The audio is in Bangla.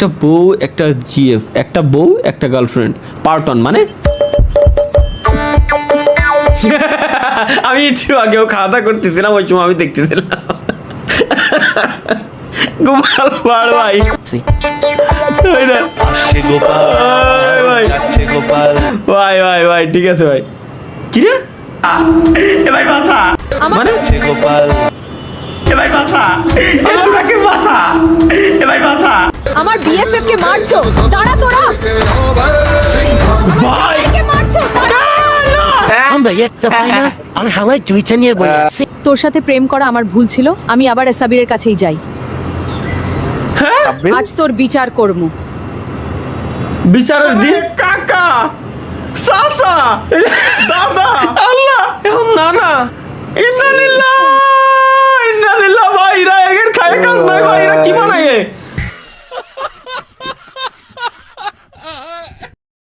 একটা বউ একটা জিএফ, একটা বউ একটা গার্লফ্রেন্ড, পার্টন মানে আমি একটু আগেও খাওয়া দাওয়া করতেছিলাম, ওই সময় আমি দেখতেছিলাম গোপাল ভাঁড় ভাই ওই না। ভাই ভাই ভাই ভাই ঠিক আছে ভাই। কি রে এ ভাই বাসা মানে গোপাল, এ ভাই বাসা, এ তোরাকে বাসা, এ ভাই বাসা। আমার বিএফএফ কে মারছো, দাঁড়া তোরা ভাই কে মারছো, দাঁড়া। আমরা একটা পাই না, আমি হাওয়ায় দুইটা নিয়ে বলে আছি। তোর সাথে প্রেম করা আমার ভুল ছিল, আমি আবার সাবিরের কাছেই যাই। আজ তোর বিচার করব। বিচারের দিন কাকা সাসা দাদা আল্লাহ এখন নানা ইন্নালিল্লাহ ইন্নালিল্লাহ ভাই এরা এর খায় কাজ নাই ভাই, এরা কি বানায়